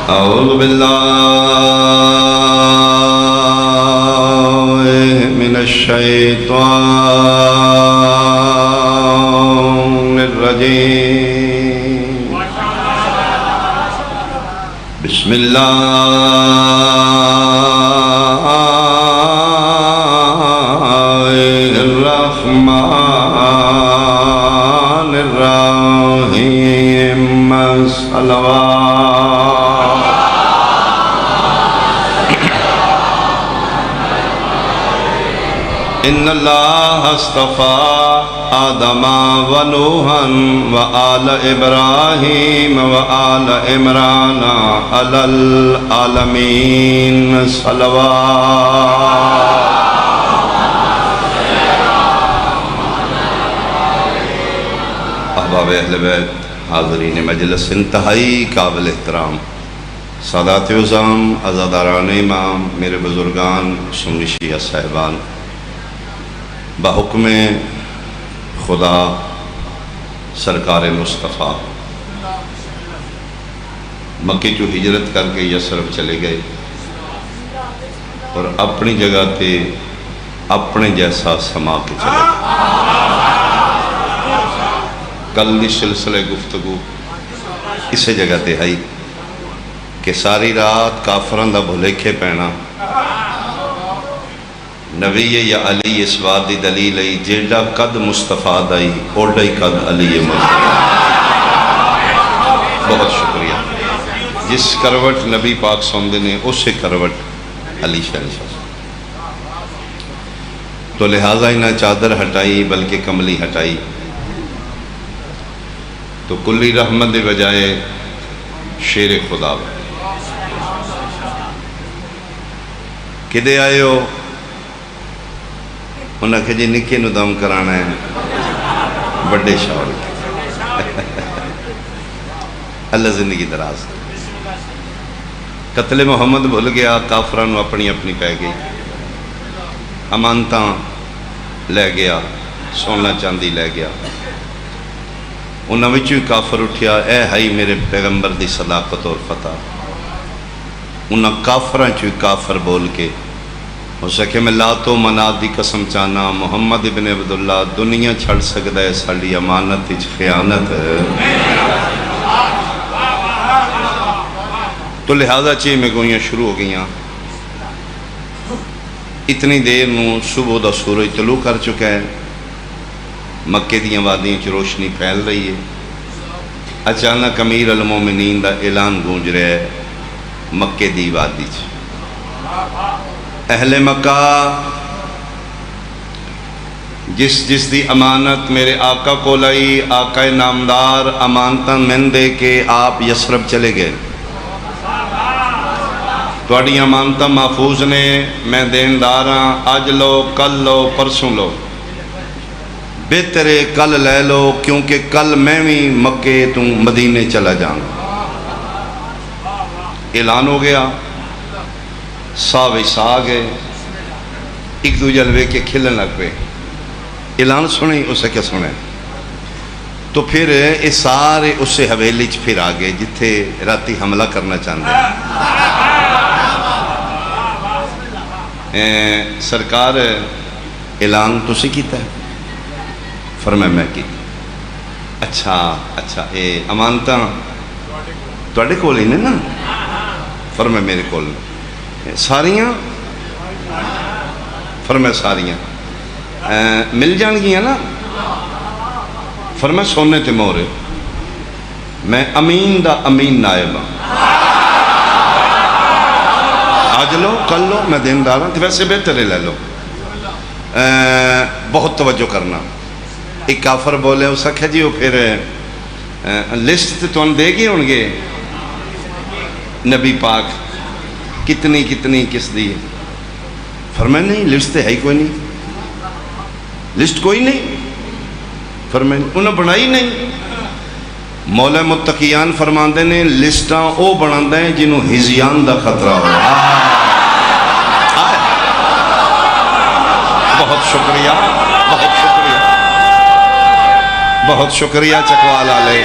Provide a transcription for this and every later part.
أعوذ بالله من الشيطان الرجيم. بسم الله الرحمن الرحيم. صلوات. إن الله اصطفى آدم ونوحا وآل إبراهيم وآل عمران على العالمين. صلوات. احباب اہل بیت، حاضرین مجلس انتہائی قابل احترام، سادات عظام، عزاداران امام، میرے بزرگان، سنی شیعہ صاحبان، بحکم خدا سرکار مصطفیٰ مکے چو ہجرت کر کے یثرب چلے گئے اور اپنی جگہ تے اپنے جیسا سما کے چلے گئے. کل دی سلسلے گفتگو اسے جگہ تے آئی کہ ساری رات کافران دا بھولیکھے پینا نبی یا علی اس بات دی دلیل ہے جیڑا قد مصطفیٰ دائی اوڑا ہی قد علی مصطفیٰ. بہت شکریہ. جس کروٹ نبی پاک سوندے نے اسے کروٹ علی شہنشاہ. تو لہٰذا ہی نہ چادر ہٹائی بلکہ کملی ہٹائی. تو کلی رحمت دے بجائے شیر خدا کدے آئے ہو؟ انہاں کہ جی نکے نو دم کرانا ہے بڑے شاور. اللہ زندگی دراز. قتل محمد بھول گیا، کافرانو اپنی اپنی پہ گئی، امانتاں لے گیا، سونا چاندی لے گیا. انہاں وچوں کافر اٹھیا، اے ہائی میرے پیغمبر دی صداقت اور فتح. انہاں کافراں چوں کافر بول کے ہو سکے میں لات و منات دی قسم چانا محمد ابن عبداللہ دنیا چھڑ سکتا ہے ساڑی امانت اچ خیانت. تو لہذا چاہیے میں گوئیاں شروع ہو گئیاں. اتنی دیر نو صبح دا سورج طلوع کر چکا ہے، مکے دیاں وادیاں چ روشنی پھیل رہی ہے. اچانک امیر المومنین دا اعلان گونج رہا ہے مکے دی وادی چ. اہل مکہ جس دی امانت میرے آقا کو لائی، آقا نامدار امانتاں من دے کے آپ یثرب چلے گئے. تواڈی امانتاں محفوظ نے، میں دینداراں، اج لو کل لو پرسوں لو. بہترے کل لے لو کیونکہ کل میں بھی مکے تو مدینے چلا جاؤں. اعلان ہو گیا، سا گئے، ایک دو جلوے کے کھلن لگ پہ. اعلان سنیں اسے کیا سنیں؟ تو پھر یہ سارے اسے حویلی چ پھر آگئے جتھے راتی حملہ کرنا چاہتے ہیں. سرکار اعلان تو سے کیتا ہے؟ فرمایا میں کی. اچھا اے امانتاں تواڈے کول ہی نے نا؟ فرمایا میرے کول. ساریاں؟ فرمایا ساریاں. مل جان گیاں نا؟ فرمایا سونے تے مورے. میں امین دا امین نائب ہاں. آج لو کل لو، میں دیندار ہوں. ویسے بہتر لے لو. بہت توجہ کرنا. ایک کافر بولے اس آکھا جی وہ پھر لسٹ تو دے گئے ہوں گے نبی پاک کتنی کس دی؟ فرمایا نہیں، لسٹ ہے ہی کوئی نہیں، لسٹ کوئی نہیں. فرمایا انہوں بنائی نہیں. مولا متقیان فرماندے نے لسٹاں او بناندے ہیں جنہوں ہزیان دا خطرہ ہو. بہت شکریہ، بہت شکریہ، بہت شکریہ چکوال علیہ.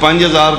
5000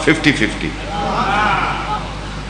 50-50।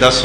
10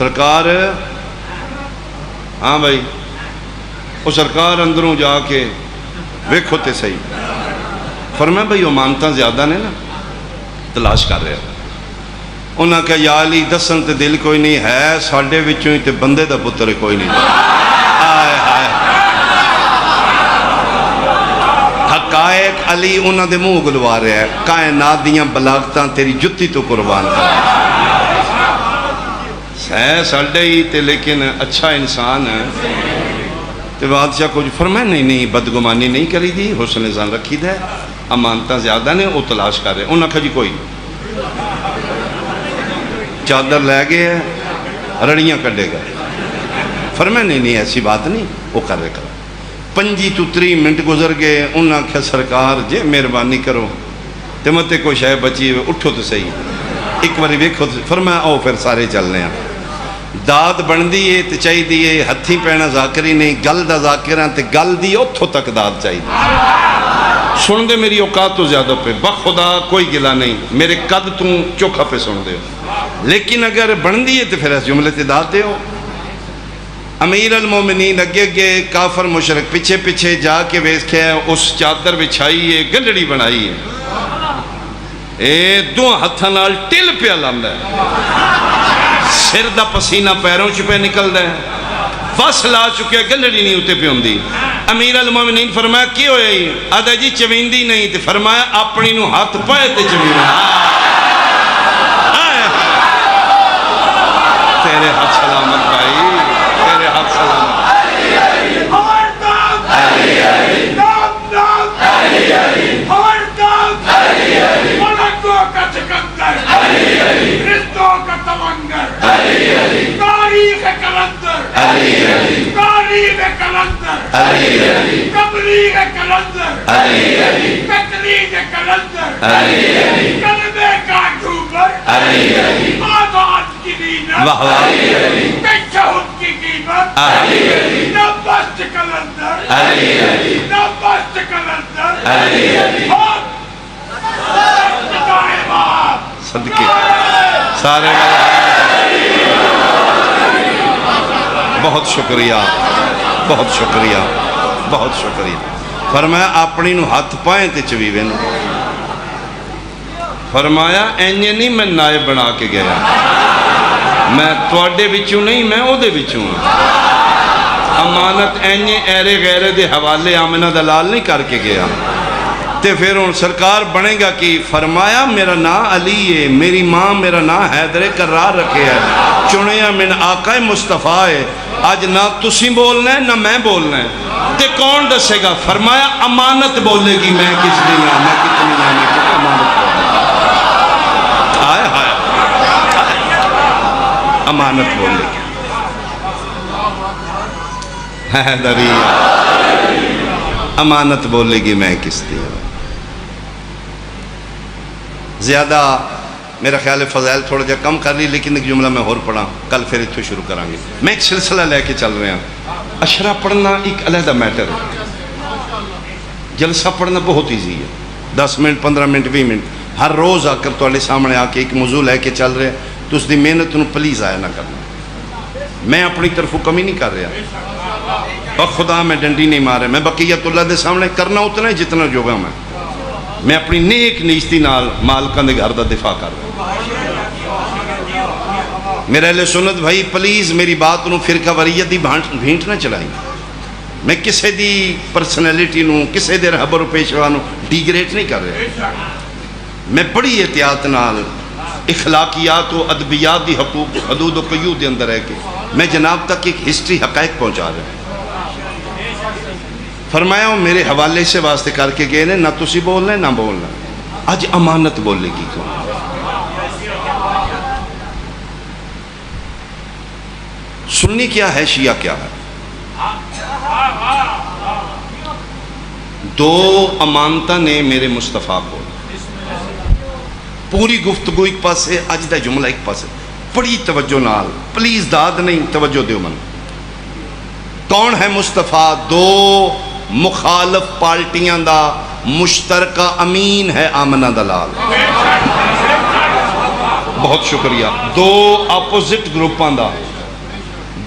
سرکار ہاں بھائی وہ سرکار اندروں جا کے ویکھو تے صحیح فرمایا بھائی امانتاں زیادہ نے نا تلاش کر رہے انہاں کہا یا علی دسن تے دل کوئی نہیں ہے ساڈے وچوں ہی تے بندے دا پتر کوئی نہیں آئے آئے حقائق علی انہاں دے منہ گلوا رہے ہیں کائنات دیاں بلاغتاں تیری جتی تو قربان کر ہے ساڈے ہی تے لیکن اچھا انسان ہے تے بادشاہ کچھ فرمایا نہیں بدگمانی نہیں کری دی حسن ظن رکھی دے امانتاں زیادہ نے وہ تلاش کر رہے انہاں کہا جی کوئی چادر لے گئے رڑیاں کڈے گئے فرمایا نہیں ایسی بات نہیں وہ کر رہے 25 منٹ گزر گئے انہاں کہا سرکار جے مہربانی کرو تے متے کوئی شے بچی اٹھو تو صحیح ایک باری ویکھو فرمایا او پھر سارے چلنے ہیں داد بن دیئے تے چاہی دیئے ہتھی پینا ذاکری نہیں گل دا ذاکران تے گل دی اتھو تک داد چاہی دیئے سن دے میری اوقات تو زیادہ پہ بخدا کوئی گلا نہیں میرے قد توں چوکھا پہ سن دے ہو لیکن اگر بن دیئے تے پھر اس جملے تے داد دے ہو امیر المومنین اگے گئے کافر مشرک پیچھے پیچھے جا کے ویکھے اس چادر بچھائی ہے گنڈڑی بنائی ہے اے دو ہتھاں نال ٹل پہ لاندا ہے سر دا پسینہ پیروں چپے نکل دے فص لا چکے گنڈڑی نہیں ہوتے پہ ہوندی امیر المومنین فرمایا کی ہوئے ہی آدھا جی چویندی نہیں تے فرمایا اپنی نو ہاتھ پائے تے چویندی تیرے ہاتھ سلامت بھائی تیرے ہاتھ سلامت تاریخ کلندر تاریخ کلندر تبلیغ کلندر تقلید کلندر کلمے کا ڈھوبر آزاد کی دینت تشہد کی قیمت نبست کلندر نبست کلندر صدقے سارے بہت شکریہ بہت شکریہ بہت شکریہ فرمایا اپنی نو ہاتھ پائیں تے چویوے نو فرمایا اینجے نہیں میں نائب بنا کے گیا میں توڑے بچوں نہیں میں او دے بچوں امانت اینجے ایرے غیرے دے حوالے آمنہ دلال نہیں کر کے گیا تے پھر ان سرکار بنے گا کہ فرمایا میرا نام علی ہے میری ماں میرا نام حیدر کرار رکھے ہے چنیا من آقا مصطفیٰ ہے آج نہ تسی بولنا ہے نہ میں بولنا ہے تے کون دسے گا فرمایا امانت بولے گی میں کس دن میں کتنی میں کتنی امانت آئے آئے امانت بولے گی حیدریہ امانت بولے گی میں کس دن زیادہ میرا خیال ہے فضائل تھوڑا جا کم کر لی لیکن ایک جملہ میں اور پڑھا کل پھر اتھو شروع کریں گے میں ایک سلسلہ لے کے چل رہے ہیں اشرا پڑھنا ایک علیحدہ میٹر ہے جلسہ پڑھنا بہت ایزی ہے 10 منٹ 15 منٹ 20 منٹ ہر روز آ کر تواڈے سامنے آ کے ایک موضوع لے کے چل رہے ہیں تو اس دی محنت انہوں پلیز آیا نہ کرنا میں اپنی طرفوں کمی نہیں کر رہا اور خدا میں ڈنڈی نہیں مارے میں بقیت اللہ دے سامنے کرنا اتنا ہے جتنا جوگا میں اپنی نیک نیستی نال مالکاں دے گھر دا دفاع کر رہا میرے اہل سنت بھائی پلیز میری بات نو فرقہ وریت دی بھینٹ نہ چلائیں میں کسے دی پرسنیلٹی نو کسے دے رہبر و پیشوا نو ڈیگریٹ نہیں کر رہا میں بڑی احتیاط نال اخلاقیات و ادبیات دی حقوق حدود و قیود دے اندر ہے کہ میں جناب تک ایک ہسٹری حقائق پہنچا رہا ہوں فرمایا ہوں میرے حوالے سے واسطے کر کے گئے نہ تسی بولنا نہ بولنا آج امانت بولے گی کیوں سنی کیا ہے شیعہ کیا ہے دو امانتہ نے میرے مصطفیٰ کو پوری گفتگو ایک پاس ہے اج دا جملہ ایک پاس ہے بڑی توجہ نال پلیز داد نہیں توجہ دیو من کون ہے مصطفیٰ دو مخالف پارٹیاں دا مشترکہ امین ہے آمنہ دلال بہت شکریہ دو اپوزٹ گروپاں دا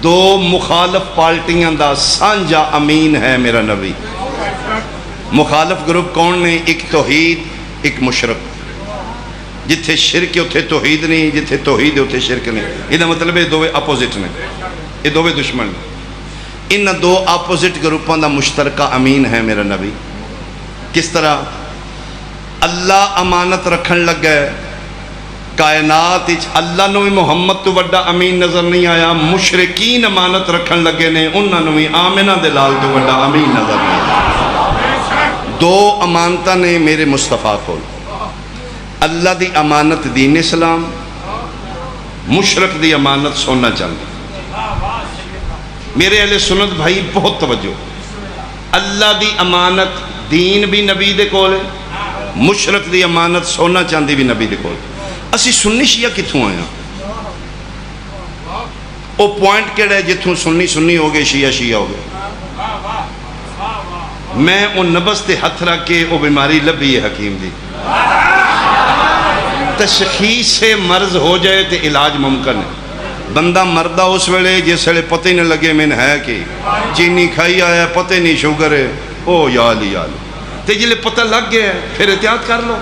دو مخالف پارٹیاں دا سانجا امین ہے میرا نبی۔ مخالف گروپ کون نے؟ ایک توحید، ایک مشرک۔ جتھے شرک اتھے توحید نہیں، جتھے توحید اتھے شرک نہیں۔ یہ مطلب یہ دووے اپوزٹ نے، یہ دووے دشمن نے۔ ان دو اپوزٹ گروپوں دا مشترکہ امین ہے میرا نبی۔ کس طرح؟ اللہ امانت رکھن لگا ہے کائنات، اللہ نو بھی محمد تو وڈا امین نظر نہیں آیا، مشرکین امانت رکھن لگے نے، انہاں نو بھی آمنہ دے لال تو وڈا امین نظر نہیں آیا۔ دو امانتاں نے میرے مصطفیٰ کو، اللہ دی امانت دین اسلام، مشرک دی امانت سونا چاندی۔ میرے اہل سنت بھائی بہت توجہ، اللہ دی امانت دین بھی نبی دے کول ہے، مشرک دی امانت سونا چاندی بھی نبی دے کول۔ اسی سنی شیعہ کتھوں آیا؟ او پوائنٹ کیڑا ہے جتھوں سنی سنی ہو گئے، شیعہ شیعہ ہو گئے؟ میں ان نبض تے ہتھ رکھ کے او بیماری لبھی ہے حکیم دی۔ تشخیص سے مرض ہو جائے تے علاج ممکن ہے۔ بندہ مردہ اس ویلے جس ویلے پتہ ہی نہ لگے میں نے ہے کہ چینی کھائی آیا، پتہ نہیں شوگر ہے، او یا علی یا علی، تے جلے پتہ لگ گیا پھر احتیاط کر لو۔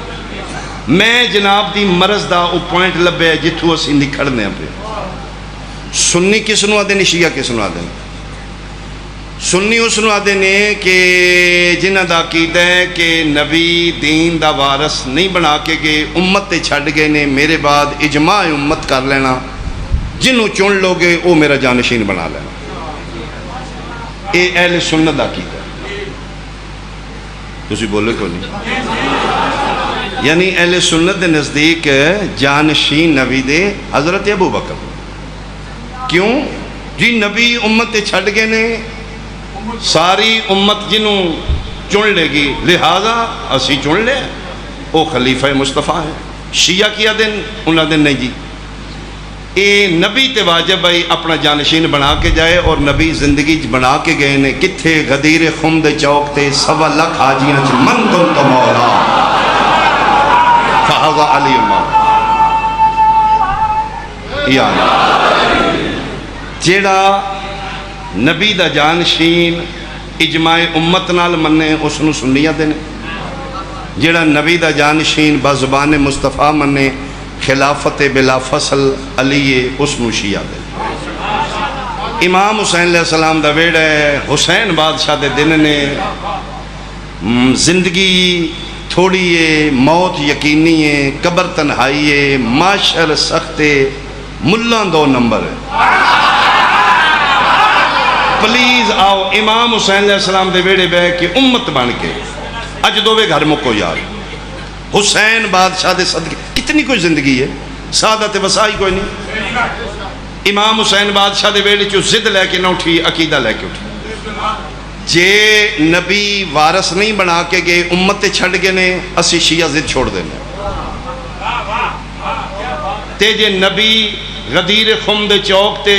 میں جناب دی مرض دا او پوائنٹ لبے جتھوں اسی نکھڑنے پہ۔ سنی کس نو آدھے نے، شیعہ کس نو آدھے نے؟ سنی اس نو آدھے نے کہ جنہ دا عقیدہ ہے کہ نبی دین دا وارث نہیں بنا کے گئے، امت تے چھڑ گئے نے، میرے بعد اجماع امت کر لینا، جنہوں چن لو گے وہ میرا جانشین بنا لینا۔ اے اہل سنت دا عقیدہ ہے۔ تسی بولے کیوں نہیں؟ یعنی اہل سنت دے نزدیک جانشین نبی دے حضرت ابو بکر۔ کیوں؟ جی نبی امت تے چھڑ گئے نے، ساری امت جنہوں چن لے گی، لہذا اسی چن لے، وہ خلیفہ مصطفیٰ ہے۔ شیعہ کیا دن؟ انہاں دن نہیں جی، اے نبی تے واجب ہے اپنا جانشین بنا کے جائے، اور نبی زندگی بنا کے گئے نے۔ کتھے؟ غدیر خم دے چوک تے 1.25 لاکھ حاجیاں چ من کنت مولا فہذا علی مولا۔ جیڑا نبی دا جانشین اجماع امت نال منے اس نو سنیت نے، جیڑا نبی دا جانشین بزبان مصطفیٰ منے خلافت بلا فصل علی اس نو شیعہ دے۔ امام حسین علیہ السلام دا ویڑا ہے، حسین بادشاہ دے دن نے، زندگی تھوڑی ہے، موت یقینی ہے، قبر تنہائی ہے، معاشر سخت ہے، ملان 2 نمبر ہے۔ پلیز آؤ امام حسین علیہ السلام دے ویڑے بے کہ امت بن کے اج دووے گھر مکو یار۔ حسین بادشاہ دے صدقے کتنی کوئی زندگی ہے، سعادت وسائی کوئی نہیں۔ امام حسین بادشاہ دے ویڑے چو زد لے کے نہ اٹھی، عقیدہ لے کے اٹھی۔ جے نبی وارث نہیں بنا کے گئے، امت تے چھڑ گئے نے، اسی شیعہ زد چھوڑ دینے۔ تے جے نبی غدیر خم دے چوک تے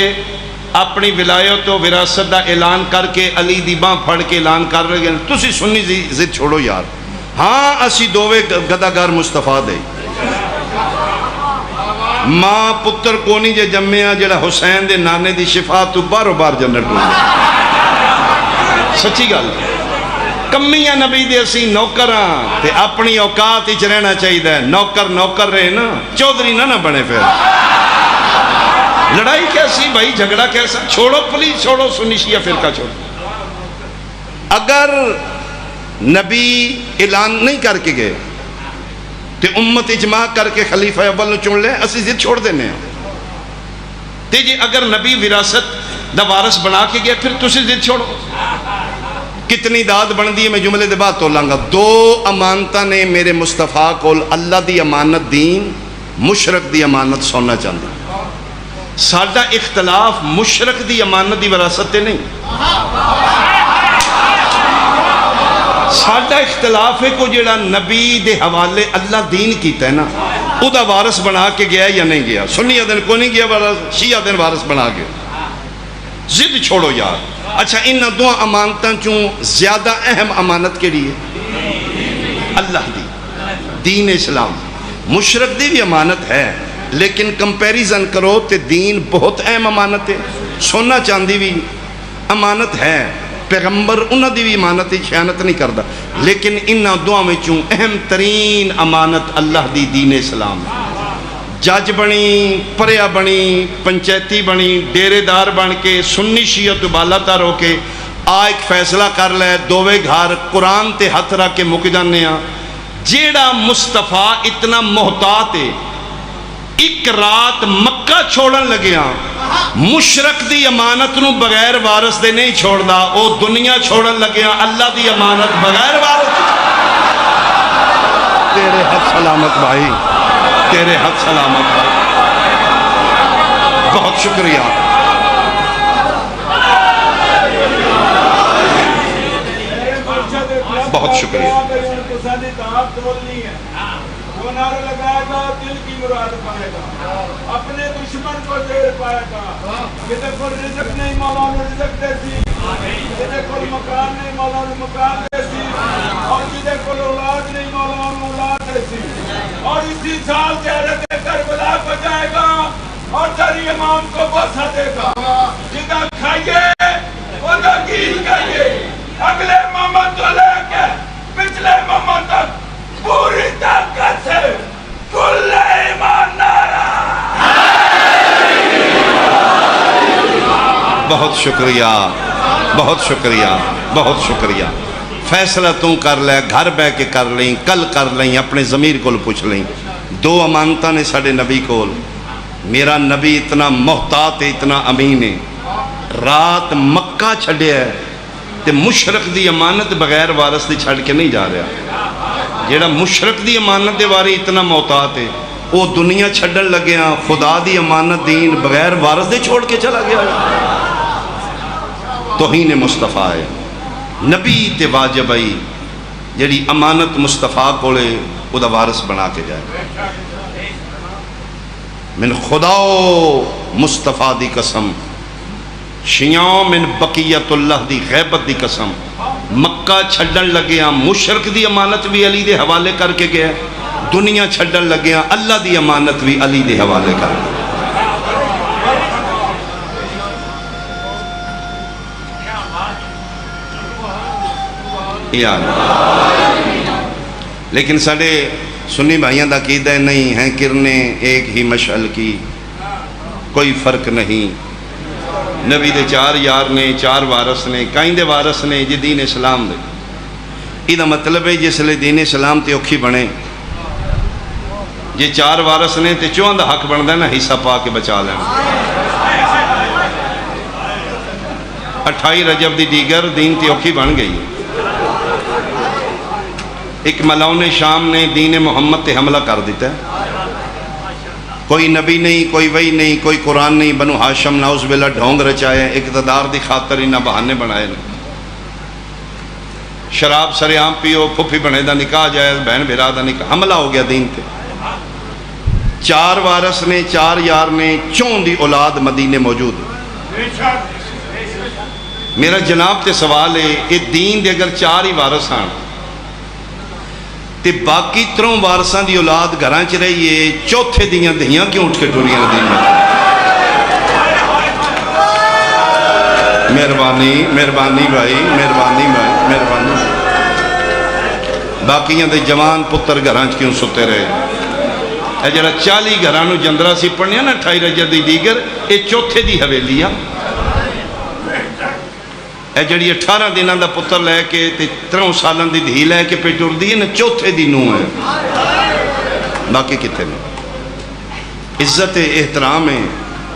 اپنی ولایت و وراثت دا اعلان کر کے علی دی باں پھڑ کے اعلان کر رہے ہیں، تسی سنی ضد چھوڑو یار۔ ہاں اسی دووے گداگر مصطفیٰ دے، ماں پتر کونی جے جمعیا جڑا حسین دے نانے دی شفا تو بارو بار جنت ڈھونڈ۔ سچی گل کمیاں نبی دے اسی نوکراں تے اپنی اوقات ہی رہنا چاہیے۔ نوکر نوکر رہے نا، چودھری نہ بنے۔ پھر لڑائی کیسی بھائی، جھگڑا کیسا؟ چھوڑو پلیز، چھوڑو سنی شیعہ فرقہ چھوڑو۔ اگر نبی اعلان نہیں کر کے گئے تے امت اجماع کر کے خلیفہ اول نو چن لے، اسی ضد چھوڑ دینے ہیں۔ تے جی اگر نبی وراثت دا وارث بنا کے گئے، پھر تسی ضد چھوڑو۔ کتنی داد بن دی ہے، میں جملے دے بعد تولوں گا۔ 2 امانتاں نے میرے مصطفیٰ کول، اللہ دی امانت دین، مشرک دی امانت سونا چاندی۔ ساڈا اختلاف مشرک دی امانت دی وراثت تے نہیں، ساڈا اختلاف ہے کو جڑا نبی دے حوالے اللہ دین کیتا ہے نا، او دا وارث بنا کے گیا یا نہیں گیا۔ سنی دن کو نہیں گیا وارث، شیعہ دن وارث بنا گیا۔ ضد چھوڑو یار۔ اچھا ان 2 امانتاں چوں زیادہ اہم امانت کیڑی ہے؟ اللہ دی، دین اسلام۔ مشرک دی بھی امانت ہے، لیکن کمپیریزن کرو تے دین بہت اہم امانت ہے۔ سونا چاندی بھی امانت ہے، پیغمبر انہاں دی بھی امانت ہی خیانت نہیں کردا، لیکن انہاں دعا میں چوں اہم ترین امانت اللہ دی دین اسلام ہے۔ جج بنی، پریا بنی، پنچایتی بنی، ڈیرے دار بن کے سنی شیعہ تو بالا تر ہو کے ایک فیصلہ کر لے، دووے گھر قرآن تے ہاتھ رکھ کے مک جانے ہاں۔ جیڑا مصطفیٰ اتنا محتاط ہے، ایک رات مکہ چھوڑن لگے ہاں، مشرک دی امانت نو بغیر وارث دے نہیں چھوڑ دا، او دنیا چھوڑن لگے ہاں اللہ دی امانت بغیر وارث۔ تیرے حق سلامت بھائی، تیرے حق سلامت بھائی، بہت شکریہ۔ بہت شکریہ۔ وہ نعرہ لگائے گا دل کی مراد پائے گا، اپنے دشمن کو زیر پائے گا۔ جدے کو رزق نہیں مولا نے رزق دے سی، جدے کو مکان نہیں مولا نے مکان دے سی، اور جدے کو اولاد نہیں مولا نے اولاد دے سی۔ اور اسی سال زیارت کربلا کو جائے گا اور تری امام کو بوسہ دے گا۔ جدہ کھائیے وہ گیت گائیے، اگلے محمد تو لے کے پچھلے محمد تک پوری طاقت سے کل ایمان نعرہ۔ بہت شکریہ، بہت شکریہ، بہت شکریہ۔ فیصلہ توں کر لے، گھر بے کے کر لیں، کل کر لیں، اپنے ضمیر کو پوچھ لیں۔ دو امانتہ نے ساڑھے نبی کو، میرا نبی اتنا محتاط ہے، اتنا امین ہے، رات مکہ چھڑے ہے تے مشرق دی امانت بغیر وارث دی چھڑ کے نہیں جا رہا۔ جیڑا مشرق دی امانت دے بارے اتنا محتاط ہے، وہ دنیا چھڑن لگے ہاں، خدا دی امانت دین بغیر وارث دے چھوڑ کے چلا گیا ہے۔ توہین مصطفیٰ ہے، نبی تے واجب آئی جیڑی امانت مصطفیٰ کولے او دا وارث بنا کے جائے۔ من خدا مصطفیٰ دی قسم، شیعوں من بقیت اللہ دی غیبت دی قسم، مکہ چھڑن لگے ہاں، مشرق دی امانت بھی علی دے حوالے کر کے گیا، دنیا چھڑن لگے ہاں، اللہ دی امانت بھی علی دے حوالے کر کے۔ لیکن ساڑھے سنی بھائیاں دا عقیدہ نہیں ہیں، کرنیں ایک ہی مشعل کی، کوئی فرق نہیں۔ نبی دے چار یار نے، چار وارث نے، کائیں دے وارث نے جی دین اسلام دے۔ یہ مطلب ہے جس لئے دین اسلام تے اوکھی بنے، جی چار وارث نے تے چوہاں دا حق بن دینا حصہ پا کے بچا لینا۔ 28 رجب دی دیگر دین تے اوکھی بن گئی۔ ایک ملعون شام نے دین محمد تے حملہ کر دیتا ہے، کوئی نبی نہیں، کوئی وحی نہیں، کوئی قرآن نہیں، بنو ہاشم نعوذ باللہ ڈھونگ رچائے، اقتدار دی خاطر انہاں بہانے بنائے نے۔ شراب سریام پیو، پھپھی بنے دا نکاح جائے، بہن بھرا دا نکاح، حملہ ہو گیا دین تے۔ چار وارث نے، چار یار نے، چون دی اولاد مدینے موجود ہے۔ میرا جناب تے سوال ہے، یہ دین دے اگر چار ہی وارث ہیں تے باقی تروں وارثاں دی اولاد گھراں چ رہی ہے، چوتھے دیاں دہیاں کیوں اٹھ کے ٹوریاں دین میں؟ مہربانی، مہربانی بھائی، مہربانی بھائی، مہربانی۔ باقیاں دے جوان پتر گھراں چ کیوں ستے رہے؟ اے جڑا 40 گھراں نو جندرا سی پڑھنیا نا 28 رجب دی دیگر، اے چوتھے دی حویلی آ۔ اے جڑی 18 دنوں دا پتر لے کے 3 سالوں دی دھی لے کے پہ ٹر دی ہے نا، چوتھے دی نوں ہے۔ باقی کتے نے عزت احترام ہے،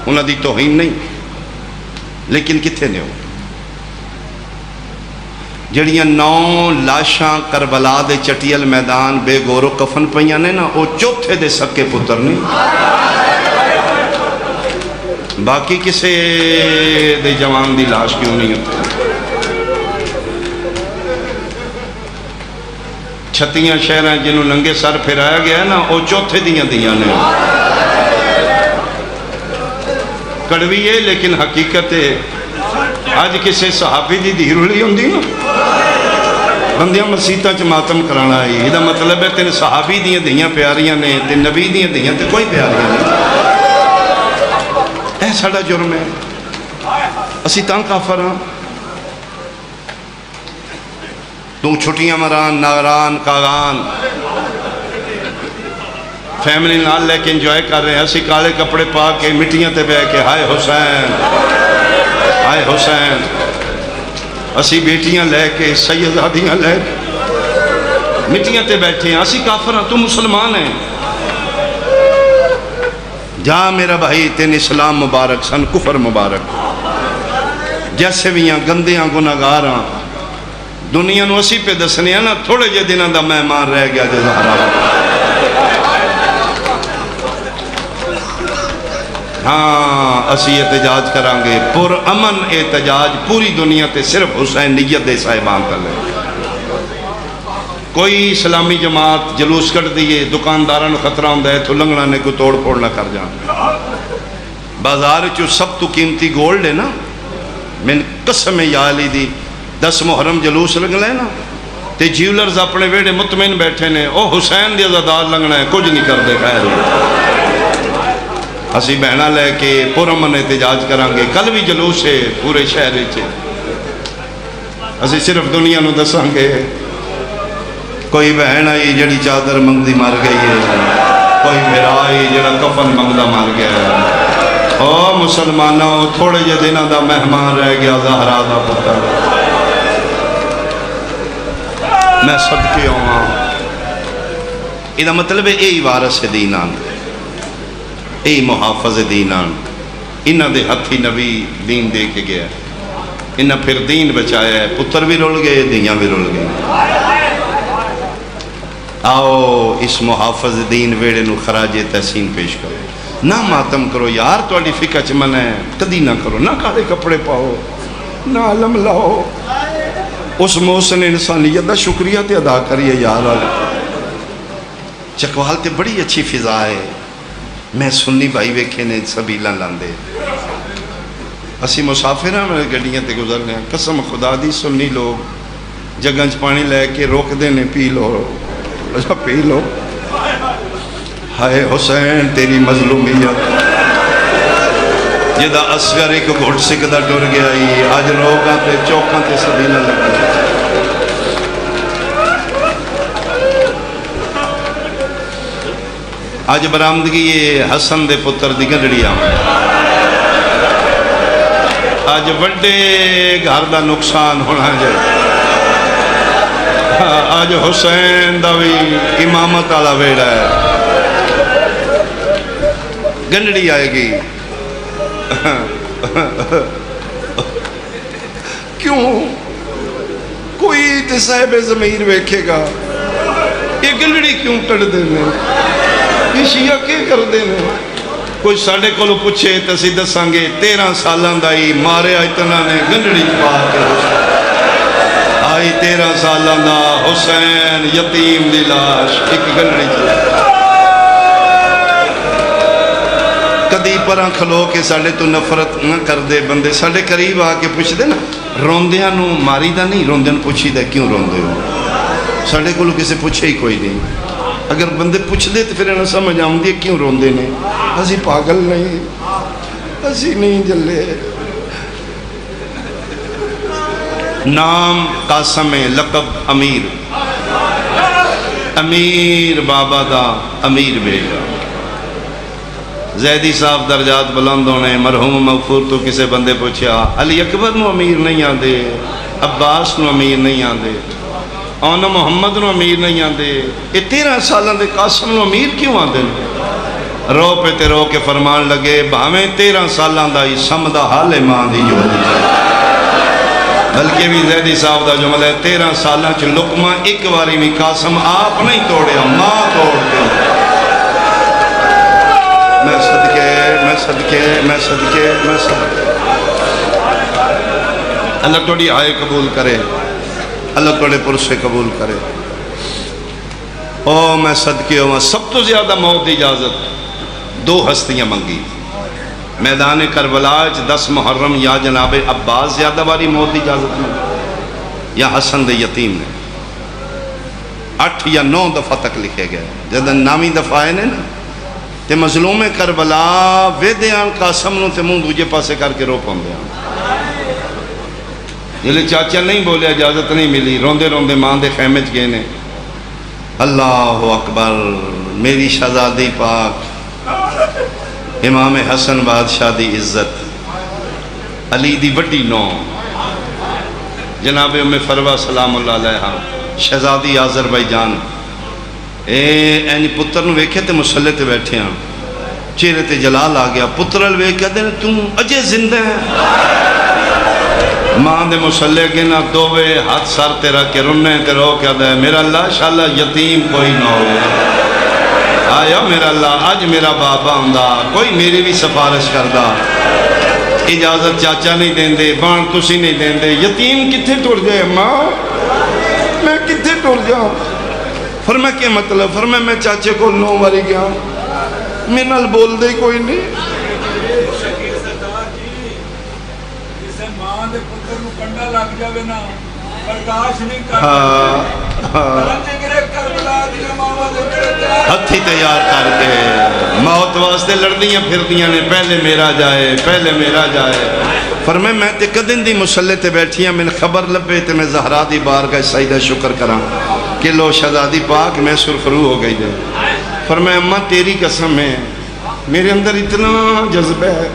انہاں دی توہین نہیں، لیکن کتے نے ہو جڑیاں 9 لاشاں کربلا دے چٹیل میدان بے گورو کفن پہیاں نے نا، وہ چوتھے دے سکے پتر نہیں۔ باقی کسے دے جوان دی لاش کیوں نہیں ہوتے؟ چھتیاں شہریں جنہوں ننگے سر پھرایا گیا ہے نا، وہ چوتھے دیاں نے۔ کڑوی ہے لیکن حقیقت ہے، آج کسے صحابی دی دھی رلی ہوندی نا، بندیاں مسیطہ چ ماتم کرانا ہے، یہ مطلب ہے تین صحابی دیاں دھیاں پیاریاں نے، تین نبی دیاں دھیاں تے کوئی پیاریاں نہیں۔ اے ساڑا جرم ہے۔ اسی تاں کافر ہاں. تو چھٹیاں مران ناگران کاغان فیملی نال لے کے انجوائے کر رہے ہیں. اسی کالے کپڑے پا کے مٹیاں تے بہ کے ہائے حسین ہائے حسین. اسی بیٹیاں لے کے سیدادیاں لے کے مٹیاں تے بیٹھے ہیں. اسی کافر ہیں تو مسلمان ہیں. جا میرا بھائی تین اسلام مبارک سن کفر مبارک. جیسے بھی ہیں گندیاں گناہگار ہیں دنیا نو اسی پہ دسنے ہیں نا. تھوڑے جے دنوں دا مہمان رہ گیا جو زہرا. ہاں اسی احتجاج کریں گے پر امن احتجاج پوری دنیا تے صرف حسین نیت دے صاحبان کر لیں. کوئی اسلامی جماعت جلوس کٹ دیئے دکانداران خطرہ ہوندہ ہے تو لنگنا نے کو توڑ پھوڑ نہ کر جان. بازار چو سب تو قیمتی گولڈ ہے نا. میں قسم یا علی دی 10 محرم جلوس لگ لے نا تے جیولرز اپنے ویڑے مطمئن بیٹھے نے او حسین دی عزادار لنگنا ہے کچھ نہیں کر دے خیر. اسی بہنہ لے کے پرامن احتجاج کریں گے. کل بھی جلوس ہے پورے شہر چھے. اسی صرف دنیا نو دساں گے کوئی بہن آئی جڑی چادر منگدی مار گئی ہے. کوئی بھرا آئی جڑا کفن منگدہ مار گیا ہے. او مسلمانوں تھوڑے جے دنوں دا مہمان رہ گیا زہرا دا پتر. میں صدقے ہوں یہ مطلب ہے اے وارث دین آن اے محافظ دین آن. انہاں دے ہتھی نبی دین دے کے گیا. انہاں پھر دین بچایا ہے. پتر بھی رول گئے دیاں بھی رول گئے. آؤ اس محافظ دین ویڑے نو خراج تحسین پیش کرو. نہ ماتم کرو یار تواڈی فکر چ من ہے کدی نہ کرو. نہ کالے کپڑے پاؤ نہ علم لاؤ. اس محسن انسانیت دا شکریہ تے ادا کریے یار. چکوال تے بڑی اچھی فضا ہے. میں سنی بھائی ویکھے نے سبیلاں لاندے. اسی مسافر ہیں میرے گڈیاں تے گزرنے ہیں. قسم خدا دی سنی لوگ جگہ چ پانی لے کے روک دے نے پی لو اچھا پی لو. ہائے حسین تیری مظلومیت جدا اصغر ایک گھٹ سکدہ ٹر گیا ہی. آج روگاں تے چوکاں تے سبیلاں لگا. آج برآمدگی یہ حسن دے پتر دی گنڈڑیاں. آج بڑے گھر دا نقصان ہونا جائے. آج حسین دا بھی امامت والا ویڑا ہے. گنڈڑی آئے گی. کیوں کوئی تے صاحب ضمیر ویکھے گا یہ گنڈڑی کیوں کٹ دینے یہ شیعہ کے کر دینے. کوئی ساڑھے کو پوچھے تو اسی دساں گے 13 سالان دائی مارے اتنا نے گنڈڑی پا کے آئی 13 سالان دا حسین یتیم دی لاش ایک گنڈڑی چلا. کدی پران کھلو کے ساڑھے تو نفرت نہ کر دے بندے ساڑھے قریب آ کے پوچھ دے نا. روندیاں نو ماری دا نہیں روندیاں نو پوچھی دا کیوں روندے ہو. ساڑھے کو کسی پوچھے ہی کوئی نہیں. اگر بندے پوچھ دے تو پھر انہیں سمجھ آؤں دے کیوں روندے نے. اسی پاگل نہیں اسی نہیں جلے. نام قاسم لقب امیر. امیر بابا دا امیر بیٹا. زیدی صاحب درجات بلند ہونے. مرحوم مغفور تو کسے بندے پوچھا علی اکبر نو امیر نہیں آندے عباس نو امیر نہیں آندے اونا محمد نو امیر نہیں آندے یہ 13 سالان دے قاسم نو امیر کیوں آندے. رو پہ تے رو کے فرمان لگے بھامیں 13 سالان دا ہی سمدہ حال ماں دی جو دی جائے. بلکہ بھی زیدی صاحب دا جملہ ہے 13 سالان چھ لقمہ ایک واری میں قاسم آپ نہیں توڑے ماں توڑ دے. میں صدقے اللہ توڑی آئے قبول کرے. اللہ توڑے پرسے قبول کرے. او میں صدقے ہوں. سب تو زیادہ موت دی اجازت 2 ہستیاں منگی میدان کربلا 10 محرم. یا جناب عباس زیادہ باری موت دی اجازت منگی یا حسن دے یتیم نے. 8 یا 9 دفعہ تک لکھے گئے. جدہ 9ویں دفعہ ہے نا تے مظلوم کربلا ویدیان قاسم نو تے منہ دوجے پاسے کر کے رو پاؤں دے. جلے چاچا نہیں بولیا اجازت نہیں ملی، روندے روندے ماں دے خیمے چ گئے نے۔ اللہ اکبر، میری شہزادی پاک امام حسن بادشاہ دی عزت، علی دی وڈی نو جناب ام فروہ سلام اللہ علیہ، شہزادی آذربائیجان، این پتر نو ویکھے تے مسلے تے بیٹھے ہیں، چہرے تے جلال آ گیا، پترل ویکھ کہتے ہیں تم اجے زندہ ہے؟ ماں دے مسلے کے نہ دووے ہاتھ سر تے رکھ کے رنے تے رو کہتا ہے میرا اللہ شاءاللہ یتیم کوئی نہ ہو، آیا میرا اللہ آج میرا بابا ہوندا کوئی میری بھی سفارش کردا، اجازت چاچا نہیں دین دے، بان تسی نہیں دین دے، یتیم کتھے ٹر جائے ماں، میں کتھے ٹر جاؤں؟ فرمایا کیا مطلب؟ فرمایا میں چاچے کو 9 ماری گیا، میرے نال بول دے کوئی نہیں۔ شکیل سردار جی، جسے ماں دے پتر نو کنڈا لگ جاوے نا برداشت نہیں ہتھی تیار کر کے موت واسطے لڑدیاں پھردیاں نے، پہلے میرا جائے پہلے میرا جائے۔ فرمائے میں تے کدن دی مسلے تے بیٹھی ہیں، میں خبر لبے تے میں زہرا دی بارگاہ سجدہ شکر کراں کہ لو شہزادی پاک میں سرخرو ہو گئی دے۔ فرمائے اماں تیری قسم ہے میرے اندر اتنا جذبہ ہے،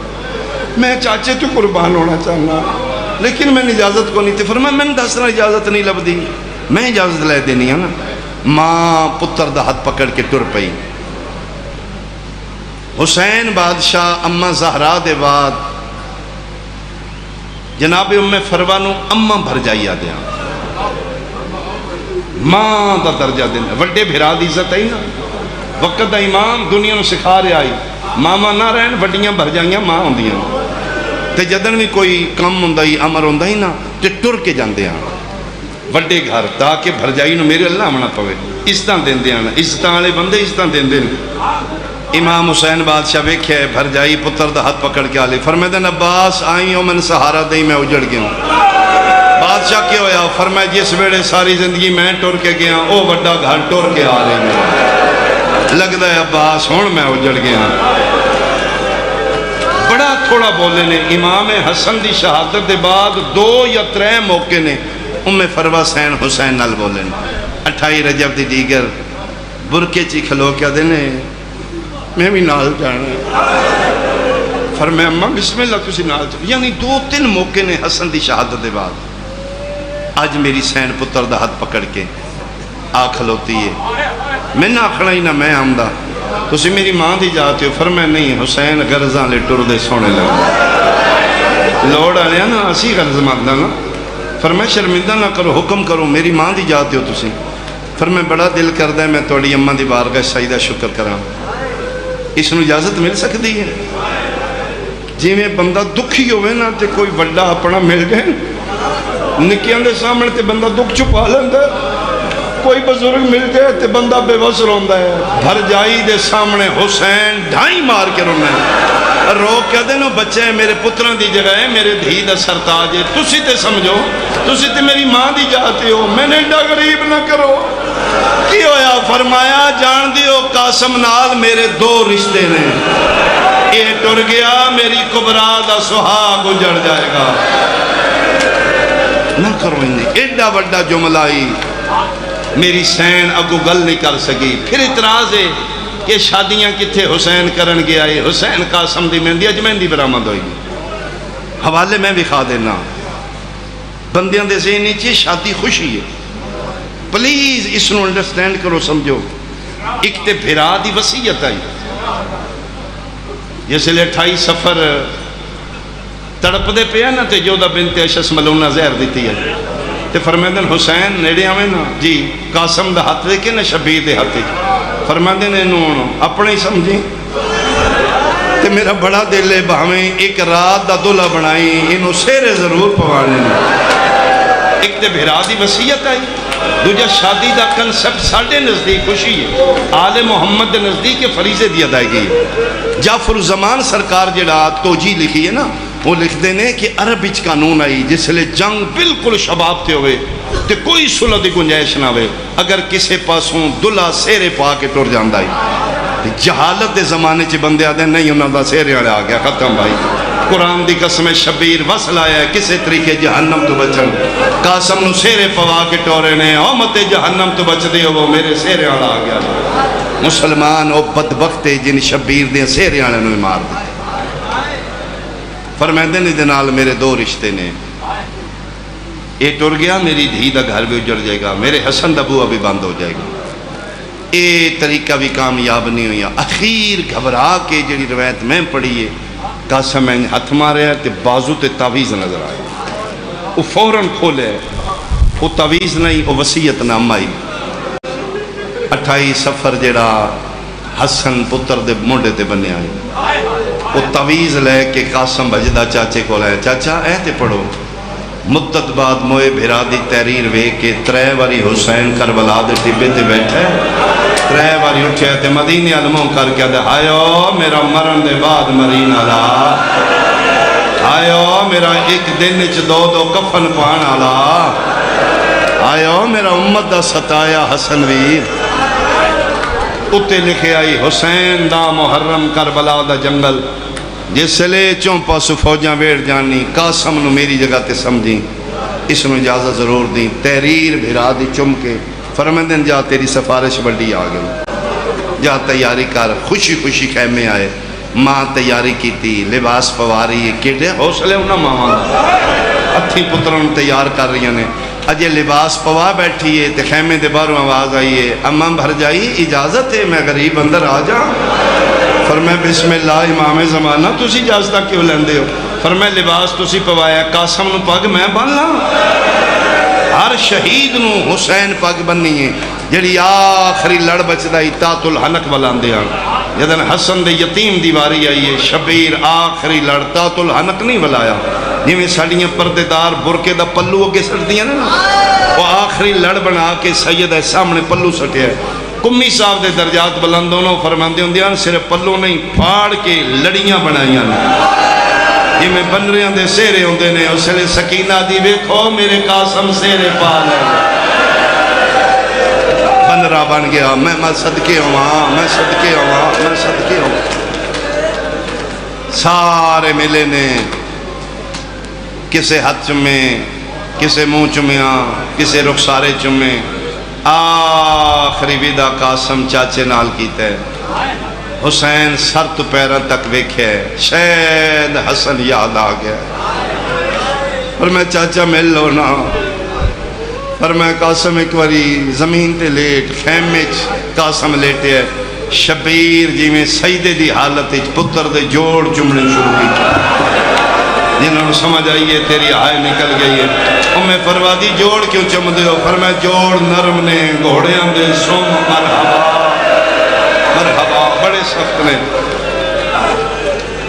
میں چاچے تو قربان ہونا چاہنا لیکن میں اجازت کو نہیں تھی۔ فرمایا میں دسنا اجازت نہیں لب دی، میں اجازت لے دینی ہے نا۔ ماں پتر دا ہاتھ پکڑ کے ٹر پئی۔ حسین بادشاہ اما زہرا دے بعد جناب ام فروہ نو اما بھر جائی آ دیا، ماں دا درجہ دینا، وڈے بھرا دی عزت ہے نا، وقت دا امام دنیا نو سکھا رہا آئی ماما نہ رہن وڈیاں بھر جائیاں ماں ہوندیاں، تے جدن بھی کوئی کم ہوندا ہی امر ہوندا ہی نا تے ٹر کے جاندے ہیں وڈے گھر تاکہ بھرجائی نو میرے اللہ آمنا پوے، عزتاں دیندے ہیں، عزتاں والے بندے عزتاں دیندے ہیں۔ امام حسین بادشاہ ویکھے بھرجائی پتر دا ہاتھ پکڑ کے آلے، فرمائے دن عباس آئی ہو میں نے سہارا دئی میں اجڑ گیا ہوں۔ بادشاہ کیا ہویا؟ فرمائے جس ویڑے ساری زندگی میں ٹر کے گیا او وڈا گھر ٹر کے آ رہے ہیں، لگدا ہے عباس ہون میں اجڑ گیا۔ بڑا تھوڑا بولے نے، امام حسن دی شہادت دے بعد 2 یا 3 موقع نے ام فروہ سین حسین نال بولے نے۔ 28 رجب دی دیگر برکے چی کھلو کیا دینے میں بھی نال جانا، فرمایا اماں بسم اللہ تسی نال جانا، یعنی 2-3 موقع نے حسن دی شہادت دے بعد۔ آج میری سین پتر دا ہاتھ پکڑ کے آ کھلوتی ہے، میں نہ آکھنا ہی نہ میں آمدہ، تسی میری ماں دی جاتے ہو؟ فرمایا نہیں حسین غرضاں لے ٹر دے سونے لگا، لوڑ آلیا نا اسی غرض ماندہ نا۔ فرمایا شرمندہ نہ کرو، حکم کرو، میری ماں دی جاتے ہو تسی؟ فرمایا بڑا دل کردہ ہے میں توڑی اماں دی بارگاہ سجدہ شکر کراں، اس نو اجازت مل سکتی ہے؟ جی میں بندہ دکھی ہوئے نا تے کوئی وڈا اپنا مل جائے، نکیاں دے سامنے تے بندہ دکھ چھپا لیندہ ہے، کوئی بزرگ مل جائے تے بندہ بے بس روندہ ہے۔ بھرجائی دے سامنے حسین ڈھائی مار کے رونا ہے، رو کیا دینو بچے میرے پتران دی جگہ ہے، میرے دھی دا سرتاج ہے، تسی تے سمجھو تسی تے میری ماں دی جاتے ہو، میں نے ڈا غریب نہ کرو۔ کی ہویا؟ فرمایا جان دیو قاسم نال میرے 2 رشتے نے، یہ ٹر گیا میری کبرا دا سہاگ اجڑ جائے گا، نہ کرو انہیں۔ ایڈا وڈا جملائی میری سین اگو گل نہیں کر سکی۔ پھر اعتراض ہے کہ شادیاں کتھے حسین کرن گیا ہے، حسین قاسم دی مہندی اج مہندی برآمد ہوئی، حوالے میں بھی کھا دینا، بندیاں دے ذہن چ شادی خوشی ہے، پلیز اس نو انڈرسٹینڈ کرو سمجھو۔ ایک تے بھرا دی وصیت آئی، جیسے لے 28 سفر تڑپ دے پیا نا تے جودہ بنت اشس ملونہ زہر دیتی ہے تے فرمیدن حسین نیڑے آویں نا جی قاسم دا ہاتھ دے کے نا شبیر دے ہاتھ دے کے، فرمیدن انہوں اپنے ہی سمجھی تے میرا بڑا دل ہے بہمیں ایک رات دا دلہ بنائی انہوں سیرے ضرور پوانے۔ ایک تے بھرا دی وصیت آئی، دوجہ شادی دا کنسپٹ ساڑھے نزدیک خوشی ہے، آل محمد نزدیک فریضے دی ادائیگی ہے۔ جعفر الزمان سرکار جڑا توجیہ لکھی ہے نا وہ لکھ دینے کہ عرب اچ قانون آئی جس لئے جنگ بالکل شباب تے ہوئے تے کوئی صلح دی گنجائش نہ ہوئے، اگر کسے پاسوں دلہ سیرے پا کے ٹر جاندہ ہے، جہالت دے زمانے چ بندے آدھے نہیں انہوں دا سیرے آڑے آ گیا ختم بھائی، قرآن دی قسم شبیر وصل آیا ہے کسے طریقے جہنم تو بچن قاسم نو سیرے پوا کے ٹورے نے اومت جہنم تو بچ دے وہ میرے سیرے والا آ گیا مسلمان او بدبخت جن شبیر دے سیرے والے نو مار دے فرمائندے نے دنال میرے دو رشتے نے اے ٹر گیا میری دھی دا گھر بھی اجڑ جائے گا میرے حسن دا بوا بھی بند ہو جائے گا اے طریقہ بھی کامیاب نہیں ہویا اخیر گھبرا کے جڑی روایت میں پڑھی ہے قاسم میں ہاتھ مارے تے بازو تے تعویز نظر آئے وہ فوراں کھولے وہ تعویز نہیں وہ وصیت نامہ آئی 28 سفر جڑا حسن پتر دے موڈے تے بنے آئے وہ تعویز لے کے قاسم بجدہ چاچے کو لائے چاچا اے تے پڑھو مدت بعد موئے بھرا دی تحریر وے کے 3 واری حسین کربلا دے ٹبے تے بیٹھے 3 واری اٹھے تے مدینے علموں کر کے دے آئیو میرا مرن دے بعد مرین آلا آئیو میرا ایک دن چ 2 کفن پان آلا آئیو میرا امت دا ستایا حسن ویر اتے لکھے آئی حسین دا محرم کربلا دا جنگل جس لے چون پاسو فوجاں ویڑ جانی قاسم نو میری جگہ تے سمجھیں اس نو اجازت ضرور دیں تحریر بھرا دی چم کے فرمندن جا تیری سفارش بڑی آگئی جا تیاری کر خوشی خوشی خیمے آئے ماں تیاری کی تھی لباس پواری کیڑے حوصلے انہاں ماں ہتھی پتروں تیار کر رہی ہیں اجے لباس پوا بیٹھی ہے تے خیمے دے باہروں آواز آئی ہے اماں بھر جائی اجازت ہے میں غریب اندر آ جاؤں فرمائے بسم اللہ امام زمانہ تسی اجازتہ کیوں لیندے ہو فرمائے لباس تسی پوایا قاسم نو پگ میں بن لا ہر شہید نو حسین پگ بننی ہے جڑی آخری لڑ بچدائی تات الحنک بلاندے ہیں جدن حسن دے یتیم دیواری آئی ہے شبیر آخری لڑ تات الحنک نہیں بلایا جی میں ساڑیاں پردیدار برکے دا پلو اگے سٹ دیا نا وہ آخری لڑ بنا کے سید ہے سامنے پلو سٹے ہے کمی صاحب دے درجات بلند ہونوں فرماندے ہوں دیاں صرف پلو نہیں پھاڑ کے لڑیاں بنائیاں جی میں بن رہے ہیں دے سیرے ہوں دے نے اس لئے سکینہ دی بیکھو میرے قاسم سیرے پا لے بن رہا بن گیا میں صدقے ہوں میں صدقے ہوں میں صدقے ہوں سارے ملے نے کسے ہاتھ چمیں کسے منہ چمیاں کسے رخسارے چمیں آخری ویدہ قاسم چاچے نال کیتے حسین سر تو پیروں تک ویکھے شاید حسن یاد آ گیا پر میں چاچا مل لو نا پر میں قاسم ایک واری زمین تے لیٹ خیمے قاسم لیٹے ہے شبیر جی میں سیدے دی حالت پتر دے جوڑ چمڑے شروع کی جنہوں نے سمجھ آئیے تیری آئے نکل گئی ہے میں پروادی جوڑ کیوں چم دے ہو پر میں جوڑ نرم نے گھوڑے اندے سوم مرحبا مرحبا بڑے سخت نے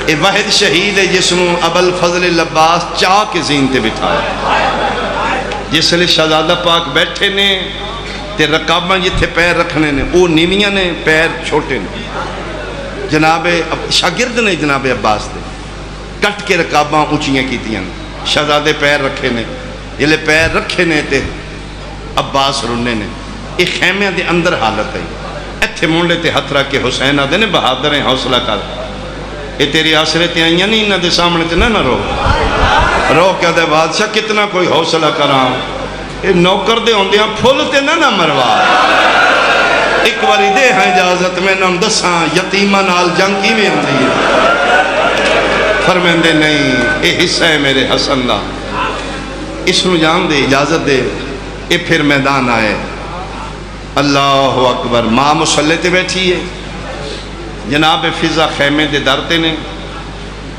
اے واحد شہید ہے جس نے ابل فضل لباس چاہ کے زین تے بٹھایا جس لئے شہزادہ پاک بیٹھے نے تے رکاباں جتھے پیر رکھنے نے او نیمیاں نے پیر چھوٹے نے جناب شاگرد نے جناب عباس دے کٹ کے رکاباں اونچیاں کیتیاں شہزادے پیر رکھے نے جلے پیر رکھے نے تے عباس رنے نے ایک خیمیاں دے اندر حالت ہے ایتھے مونڈے تے ہتھ رکھ کے حسین آدھے نے بہادر ہیں حوصلہ کر اے تیری آسرے تے آئیاں نہیں انہاں دے سامنے تے نہ رو کیا دے بادشاہ کتنا کوئی حوصلہ کراں اے نوکر دے ہوندیاں پھول تے نہ مروا ایک واری دے ہیں اجازت میں نم دساں یتیمہ نال جنگ کی میں ہوندی ہے فرمندے نہیں اے حصہ ہے میرے حسن دا اس نو جان دے اجازت دے اے پھر میدان آئے اللہ اکبر ماں مسلح تے بیٹھی ہے جناب فضا خیمے دے درتے نے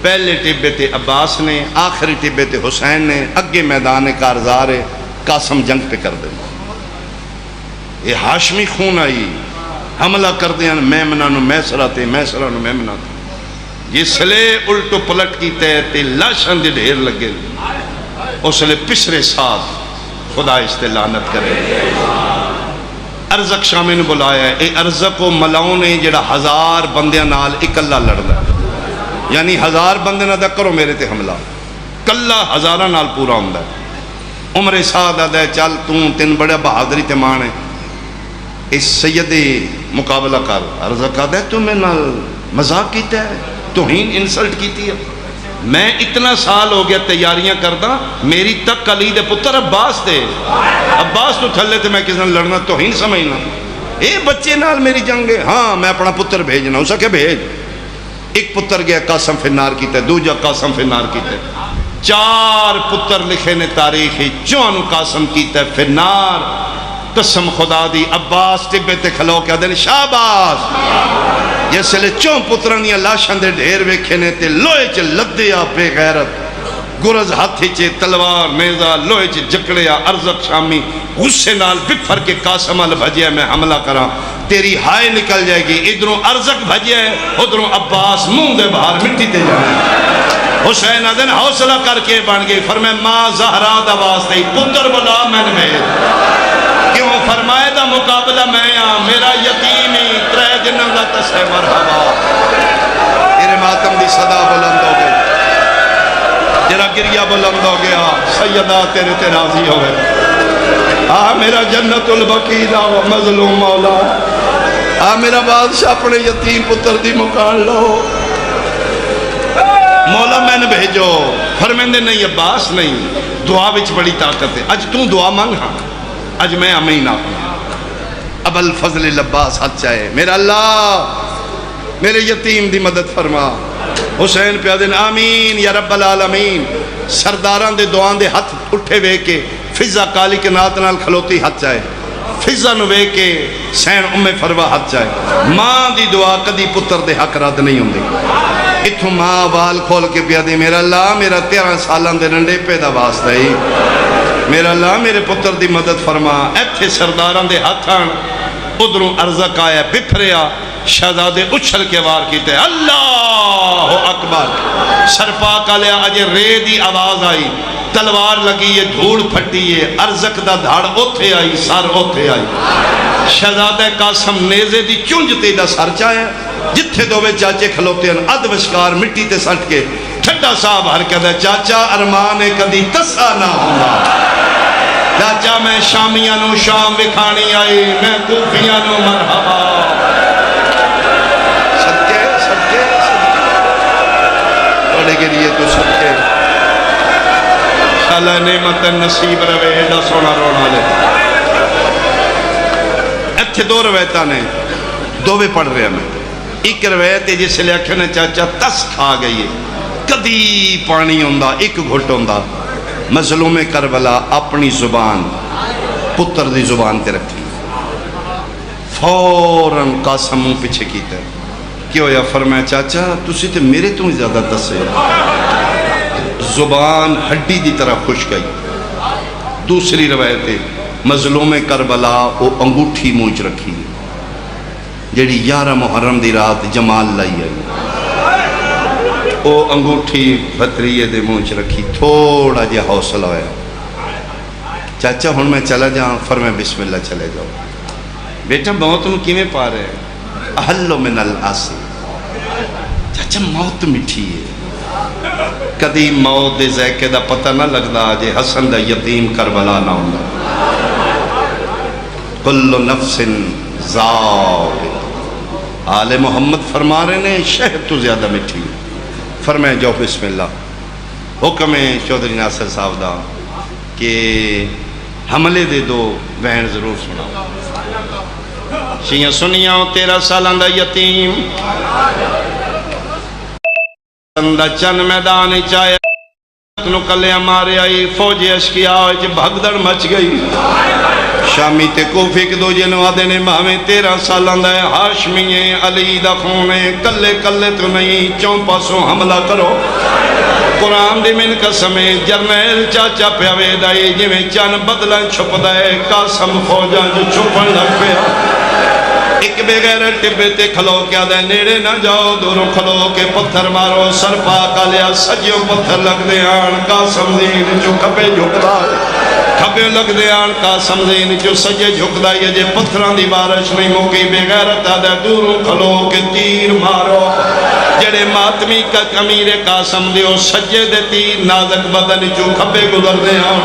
پہلے ٹبے تے عباس نے آخری ٹبے تے حسین نے اگے میدان کارزار ہے قاسم جنگ پہ کر دیں یہ ہاشمی خون آئی حملہ کر دیں میمنہ نو میسرہ تے میسرہ نو میمنہ تے جس لئے الٹو پلٹ کی تے لاشن دے ڈھیر لگے اس لئے پسرے ساتھ خدا اس تے لعنت کرے ارزق شامی نے بلایا ہے اے ارزق و ملاؤں نے جڑا 1000 بندیاں نال اکلا لڑنا یعنی 1000 بندے نہ دا کرو میرے تے حملہ کلا 1000 نال پورا ہوندہ ہے عمر سعد آدھا ہے چل تین بڑا بہادری تے مانے اس سیدی مقابلہ کر ارزق آدھا ہے تو میں نال مذاق کیتا ہے توہین انسلٹ کیتی ہے میں اتنا سال ہو گیا تیاریاں کردا، میری تک علی دے پتر عباس دے، عباس تو تھلے تے میں کسی نے لڑنا توہین سمجھنا، اے بچے نال میری جنگ ہے، ہاں میں اپنا پتر بھیجنا، ہو سکے بھیج۔ ایک پتر گیا قاسم فنار کیتے، دوجا قاسم فنار کیتے، 4 پتر لکھے نے تاریخ ہی، چون قاسم کیتے فنار، قسم خدا دی عباس ٹبے تے کھلو کے دن شاباش، جس لئے 4 پتران دیا لاشاں دے ڈھیر ویکھے نے تے لوئے چے لدیا بے غیرت، گرز ہاتھی چے تلوار نیزہ، لوئے چے جکڑیا ارزق شامی، غصے نال بپھر کے قاسم ال بھجیا میں حملہ کرا، تیری ہائے نکل جائے گی، ادھروں ارزق بھجیا ہے، ادھروں عباس منہ دے باہر مٹی تے جائے۔ حسین آدھن حوصلہ کر کے بن گئی، فرمائے ماں زہرا دا واسطے پتر بلا میں نے بھیج، کیوں فرمائے دا مقابلہ میں آ، میرا یتیمی 3 دنوں دا تسے مرحبا، تیرے ماتم دی صدا بلند ہو گئی، تیرا گریہ بلند ہو گیا، سیدہ تیرے تے راضی ہو گئے، میرا جنت البقیع دا مظلوم مولا، میرا بادشاہ اپنے یتیم پتر دی مکان لو، مولا میں نے بھیجو، فرمیندے نہیں عباس نہیں، دعا وچ بڑی طاقت ہے، اج تو دعا مانگ، ہاں اج میں امین آپنا، اب الفضل العباس ہاتھ چاہے، میرا اللہ میرے یتیم دی مدد فرما، حسین پہ دن آمین یا رب العالمین، سرداران دے دعان دے ہاتھ اٹھے وے کے، فضا کالی کے نات نال کھلوتی ہاتھ چاہے، فضا نوے کے سین فروا ہاتھ چاہے، ماں دی دعا کدی پتر دے حق رد نہیں ہوں دے، اتھو ماں بال کھول کے پیا دے، میرا اللہ میرا 13 سالان دے رنڈے پیدا واسطہ ہی، میرا اللہ میرے پتر دی مدد فرما، ایتھے سرداران دے ہاتھان، ادھروں ارزق آیا بپھریا، شہزادے اچھل کے وار کیتے، اللہ اکبر، سرپا کا لیا اجے رے دی آواز آئی، تلوار لگی یہ دھوڑ پھٹی یہ ارزق دا دھاڑ اوتھے آئی، سر اوتھے آئی، شہزادہ قاسم نیزے دی چونجتے دا سر چاہے، جتھے دووے چاچے کھلوتے ہیں اد وشکار مٹی تے سٹ کے، ٹھڈا صاحب حرکت ہے، چاچا ارمان کدی تسا نہ ہوگا، چاچا میں شامیاں نو شام وکھانی آئی، میں کوفیاں نو مرحبا، صدقے صدقے توڑے کے لیے تو صدقے، اللہ نعمت نصیب روے ایڈا سونا رونا لے، ایتھے 2 روایتاں نے، 2 پڑھ رہے ہیں میں، ایک روایت ہے جس لئے اکھنے چاچا تس کھا گئی ہے، کدی پانی ہوندہ، ایک گھٹ ہوندہ، مظلوم کربلا اپنی زبان پتر دی زبان تے رکھی، فوراں قاسم پیچھے کیتا ہے، کیوں یا فرمایا چاچا تسی تے میرے تو ہی زیادہ دسے، زبان ہڈی دی طرح خوش گئی۔ دوسری روایت ہے مظلوم کربلا وہ انگوٹھی مونچ رکھی جیڑی 11 محرم دی رات جمال لائی ہے، وہ انگوٹھی بطریے دے مونچ رکھی، تھوڑا جا حوصلہ ہویا، چاچا ہن میں چلا جاؤں، فرمائے بسم اللہ چلے جاؤ، بیٹا موت نو کیویں پا رہے ہیں، احلو من الاسی، چاچا موت مٹھی ہے، کدی موت دے ذائقے دا پتہ نہ لگدا جے حسن دا یتیم کربلا نہ ہوندا، کل نفس ذائقہ، آل محمد فرما رہے ہیں شہد تو زیادہ مٹھی ہے، فرمائے جاؤ بسم اللہ۔ حکم ہے چودھری ناصر صاحب دا کہ حملے دے 2 بہن ضرور سنا، شیعہ سنیاں 13 سالان دا یتیم دا چند میدان چاہے نو کلیاں مارے آئی، فوج اشکیا ہوئے بھگدڑ مچ گئی، شامی تے کوفی کے 2 جنوادے نے ماہمیں 13 سالان دا ہاشمی علی دا خونے، کلے کلے تو نہیں 4 پاسوں حملہ کرو، قرآن دی من قسمیں جرنیل چاچا پیاوے دائی جویں چند بدلہ چھپ دائے، قاسم فوجاں جو چھپن لگ پیا، ایک بغیر ٹبے تے کھلو کیا دے نیڑے نہ جاؤ، دوروں کھلو کے پتھر مارو، سر پاکا لیا سجیوں پتھر لگ دے آن، قاسم دین جو کھپے جھکلا کھبے لگ دے آن قاسم دین جو سجے جھک دائی جے پتھران دی بارش نہیں موکی بے غیرت آدھا دوروں کھلو کے تیر مارو جڑے ماتمی کا امیر قاسم دیو سجے دے تیر نازک بدن جو کھبے گزر دے آن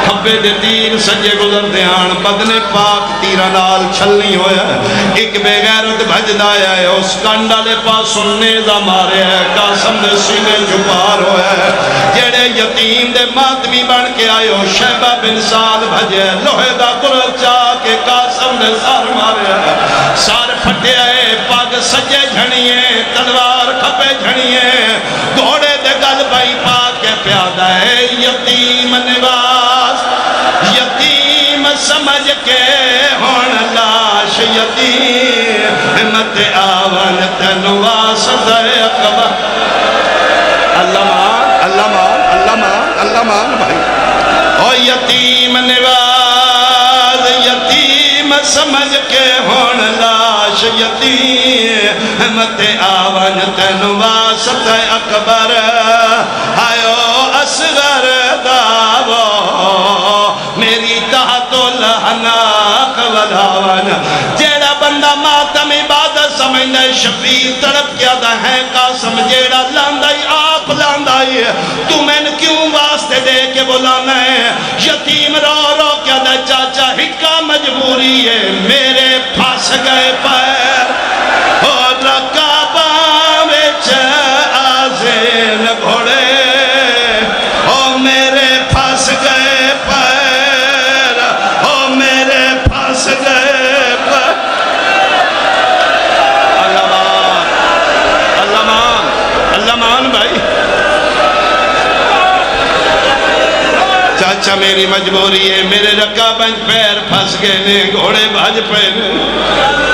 کھبے دے تیر سجے گزر دے آن بدن پاک تیرہ نال چھلنی ہویا ایک بے غیرت بھج دایا ہے اس کانڈا لے پاس سننے دا مارے ہے قاسم دے سینے جھپار ہویا ہے جڑے یتیم دے ماتمی بن کے آئے ہو شہبہ بن سعد بھجے لوہے دا قرل چاہ کے قاسم دے سار مارے ہے سار پھٹے آئے پاگ سجے جھنیے تلوار کھپے جھنیے گھوڑے دے گل بھائی پاک کے پیادہ ہے یتیم نواز یتیم سمجھ کے ہون لاش یتیم مت آون تنواس دے اقبا اللہ مان اللہ مان اللہ مان اللہ مان بھائی او یتیم نواز یتیم سمجھ کے ہون لاش یتیم مت آون تنواس دے اکبر آئیو اصغر داو میری تحت الحناق وداون جیڑا بندہ ماتم عبادت سمجھنا شفیع تڑپ کیا دا ہے قاسم جیڑا لاندائی آپ لاندائی تو میں نے کیوں واسطے دے کے بلانا ہے یتیم رو رو کیا دا چاچا ہکا مجبوری ہے میرے پھاس گئے پیر اور رکابہ وچ آزین گھوڑے او میرے پھاس گئے پیر او میرے پھاس گئے پیر اللہ مان بھائی چاچا میری مجبوری ہے میرے رکا بنج پیر پھنس گئے نے گھوڑے بھج پہ نے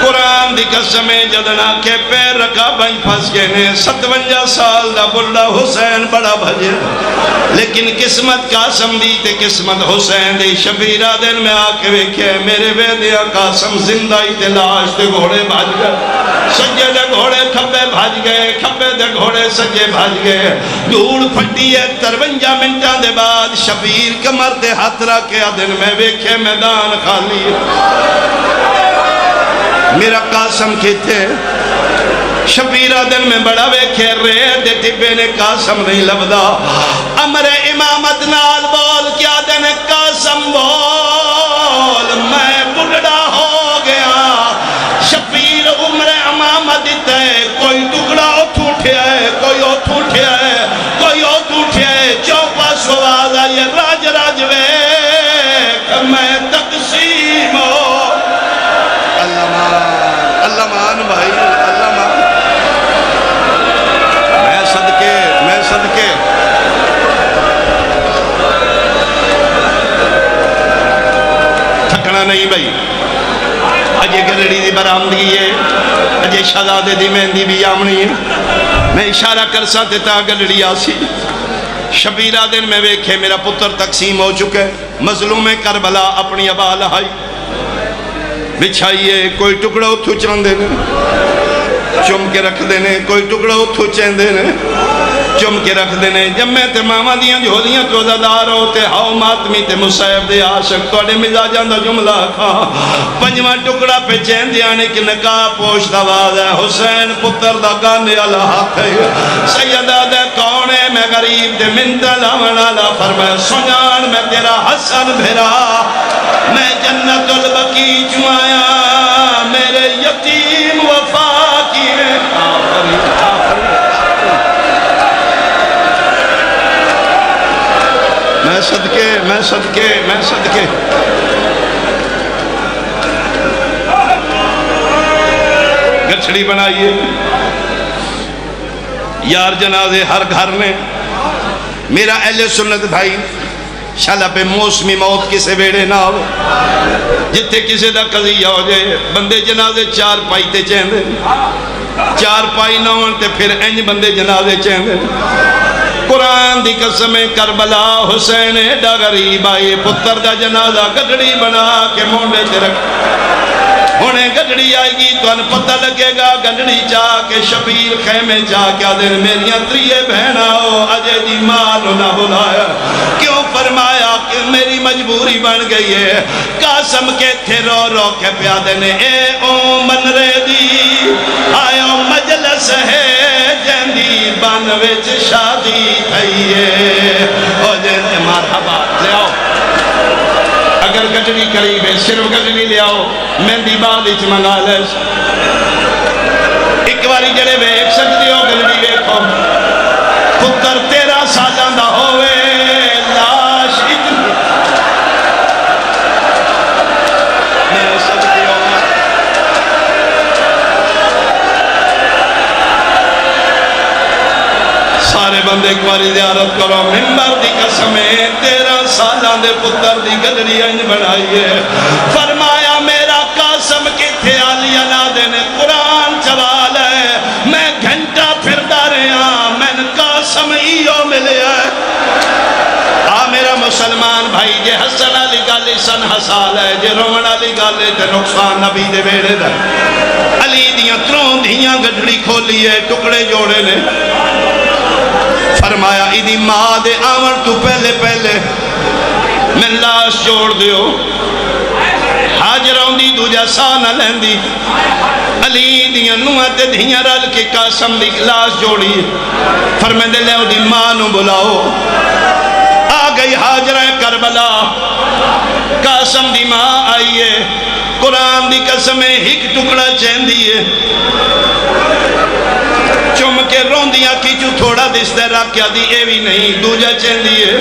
قرآن دی قسمیں جدنا کے پیر رکا بنج پھنس گئے نے 57 سال دا بڑا حسین بڑا بھجے لیکن قسمت قاسم دی تے قسمت حسین دی شبیرہ دن میں آکے ویکھے میرے بیدیا قاسم زندہ ہی تے لاش تے گھوڑے بھج گئے سجے دے گھوڑے کھبے بھج گئے کھبے دے گھوڑے سجے بھج گئے دھوڑ پھٹی ہے 53 منٹاں دے بعد شبیر کمر دے ہاتھ رکھے دن میں ویکھے میدان خالی میرا قاسم کھتے شبیرہ دن میں بڑا ویکھے ریت دے ٹبے نے قاسم نہیں لبدا امر امامت نال بول کیا دن قاسم بول میں بڑھڑا ہو گیا شبیر عمر امامت دیتا ہے کوئی ٹکڑا اتھ اٹھیا ہے کوئی اتھ اٹھیا ہے کوئی اتھ اٹھیا ہے چوپا سواز آئیے راج راج ویک میں تقسیم ہو اللہ مان بھائی اللہ مان میں صدقے تھکنا نہیں بھائی اجے گرڑی دی برآمدگی ہے اجے شہزادے دی مہندی بھی آمنی ہے میں اشارہ کر سکتے تا گرڑی آسی شبیرہ دن میں ویکھے میرا پتر تقسیم ہو چکے مظلوم کربلا اپنی ابا لہائی بچھائیے کوئی ٹکڑا اتھو چاند دینے چم کے رکھ دینے کوئی ٹکڑا اتھو چاند دینے چم کے رکھ دینے جب میں تے ماما دیاں جھولیاں تو عزادار ہوتے ہاؤ ماتمی تے مصیب دے عاشق توڑے مزاجاں دا جملہ کھا پنجواں ٹکڑا پہ چین دیانے کی نکاح پوش دواز ہے حسین پتر دا گانے اللہ حق ہے سیدہ دے کونے میں غریب دے منتہ لاونا لا فرمائے سنان میں تیرا حسن بھرا میں جنت البقی چمایا میرے یتیم وفا کی میں صدقے گچھڑی بنائیے یار جنازے ہر گھر میں میرا اہل سنت بھائی شالا پہ موسمی موت کسے بیڑے نہ ہو جتے کسے دا قضیہ ہو جائے بندے جنازے 4 پائی تے چیندے 4 پائی نہ ہوتے پھر انج بندے جنازے چیندے قرآن دی قسم کربلا حسین ایڈا غریب آئے پتر دا جنازہ گڈڑی بنا کے مونڈے تے رکھ ہونے گڈڑی آئے گی تو ان پتہ لگے گا گڈڑی چاہ کے شبیر خیمے چاہ کیا دن میری تریے بہن آؤ اجے دی مال نہ بلایا کیوں فرمایا کہ میری مجبوری بن گئی ہے قاسم کے تھے رو رو کے پیادے نے اے او منرے دی آئیو مجلس ہے جندی بانویچ شادی تھئیے او جنتے مرحبا لے آؤ اگر گجنی قریب ہے صرف گجنی لے آؤ مہندی بالیچ منگا لے ایک باری جڑے وے ایک سجدی ہو گجنی ویکھو پتر 13 سالان دا ہوئے لاش اتنی میں سجدی ہو سارے بندے ایک باری زیارت کرو ممبر دی قسمیں 13 سالان دے پتر دی گجنی انج بڑھائیے فرمایا میرا قاسم کتھے علی علادے نے قرآن چوال ہے میں گھنٹہ پھر دارے ہاں میں قاسم ایو ملے ہے میرا مسلمان بھائی جے حسن علی گالی سن حسال ہے جے رومن علی گالی تے نقصان نبی دے بیڑے دا علی دیاں ترون دیاں گجڑی کھولی ہے ٹکڑے جوڑے نے فرمایا ایدی ماں دے آمن تو پہلے پہلے میں لاش جوڑ دیو حاجروں دی دو جا سانہ لیندی علی دیاں نوہت دھیاں رل کے قاسم دی لاش جوڑی فرمیدے لے دی ماں نو بلاؤ آگئی حاجرہ کربلا قاسم دی ماں آئیے قرآن دی قسمیں ہک ٹکڑا چین دیئے چم کے روندیاں کی جو تھوڑا دستے رکھ کیا دی اے بھی نہیں دوجہ چین دیئے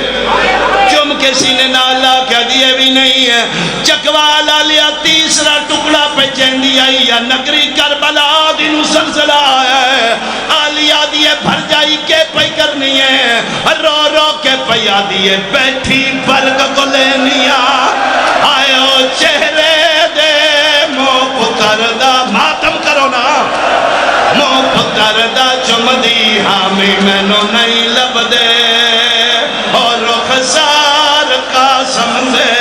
چم کے سینے نالا کیا دی اے بھی نہیں ہے چکوالا لیا تیسرا ٹکڑا پہ چین دی آئی یا نگری کربلا دینو سلسلہ آیا ہے آلیا دیئے بھر جائی کے پہ کرنی ہے رو رو کے پیا دیئے بیٹھی بلگ کو لینیا آئے ہو چہرے دے مو پتر دا ماتم کرو نا مو پتر دا چم دی ہامی میں نو نہیں لب دے اور رخسار قاسم دے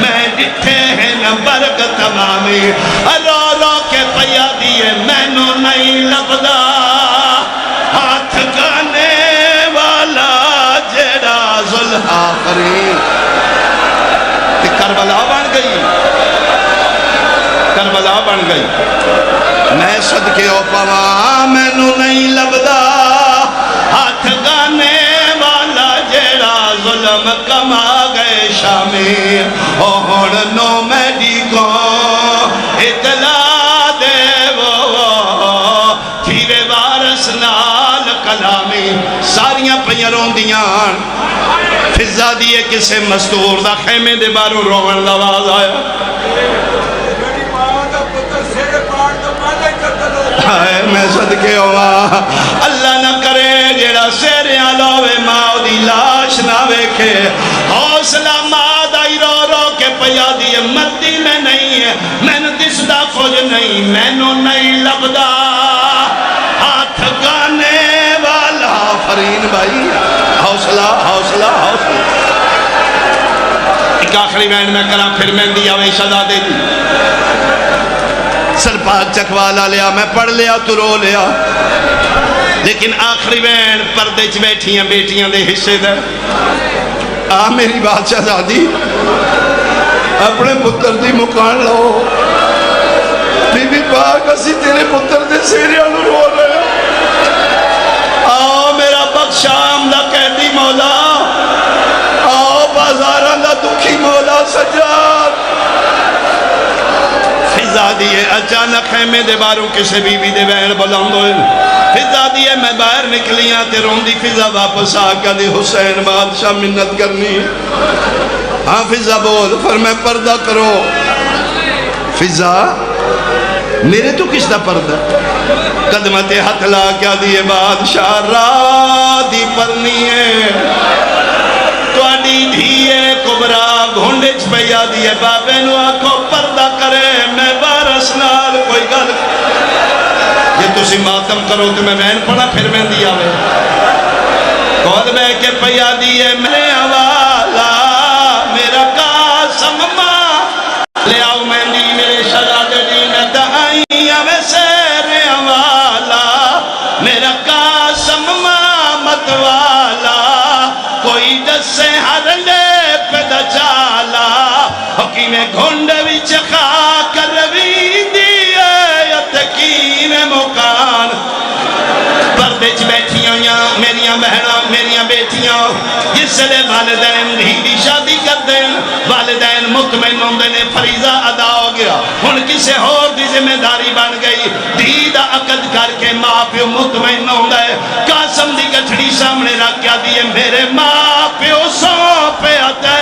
میں ڈٹھے ہیں نا برگ تمامی رو رو کے پیا دیئے میں نو نہیں لب دا ہاتھ گانے والا جیڑا ذوالآخری کربلا بن گئی کربلا بن گئی میں صدقے او پاواں میں نو نہیں لبدا ہاتھ گانے والا جیڑا ظلم کما گئے شامی او ہون نو میڈی کو اطلاع دے وہ تھیرے وارس نال کلامی ساریاں پیروں دیاں فضا دیئے کسے مستور دا خیمے دے باروں روغن لواز آیا میں صدقے ہوا اللہ نہ کرے جیڑا سیریاں لوے ماں دی لاش نہ ویکھے حوصلہ ماں دائی رو رو کے پیا دیئے مردی میں نہیں ہے میں نے دس دا کچھ نہیں میں نو نہیں لبدا ہاتھ گانے والا فرین بھائی حوصلہ حوصلہ حوصلہ ایک آخری بین میں کرا پھر میں دیا وہی صدا دے دی سرپاک چکوالا لیا میں پڑھ لیا تو رو لیا لیکن آخری بین پردے چ بیٹھیاں بیٹیاں دے حصے دے میری بات شہزادی اپنے پتر دی مکان لو بی بی پاک اسی تیرے پتر دے سیریاں نو رو رہے آؤ میرا بخشام دا قیدی مولا آؤ بازاراں دا دکھی مولا سجاد فضا دیئے اچانک خیمے دے باروں کسے بی بی دے بین بلند ہوئے فضا دیئے میں باہر نکلیاں تے روندی فضا واپس آکا دی حسین بادشاہ منت کرنی ہاں فضا بول فرمائے پردہ کرو فضا میرے تو کس دا پردہ قدمت ہاتھ لا کیا دیئے بادشاہ را دی پرنی ہے توڑی دھیے کبرا گھونڈچ پیا دیئے بابے نو آکھو پردہ کرے میں بارس نال کوئی گل یہ تسی ماتم کرو تو میں بین پڑا پھر میں دیا میں کول بے کے پیا دیئے میں والا میرا قاسم ماں لے آؤ میں دی میرے شہزادے دی میں دہائیاں میں سیرے والا میرا قاسم ماں مت والا کوئی دس سے ہر لے میں گھنڈ وچ خاک رویندی ہے یتقین مکان پردے چ بیٹھیاں میریاں بہناں میریاں بیٹیاں جس لے والدین دھی دی شادی کر دیں والدین مطمئن ہوندے نے فریضہ ادا ہو گیا ہن کسے ہور دی ذمہ داری بن گئی دھی دا عقد کر کے ماں پیو مطمئن ہوندا ہے قاسم دی گٹھڑی سامنے رکھ کے دیے میرے ماں پیو سونپیا تے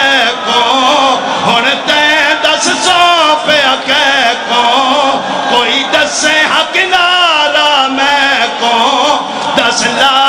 کو ہن تے دس سونپیا کہ کو کوئی دسے حق نارا میں کو دس لا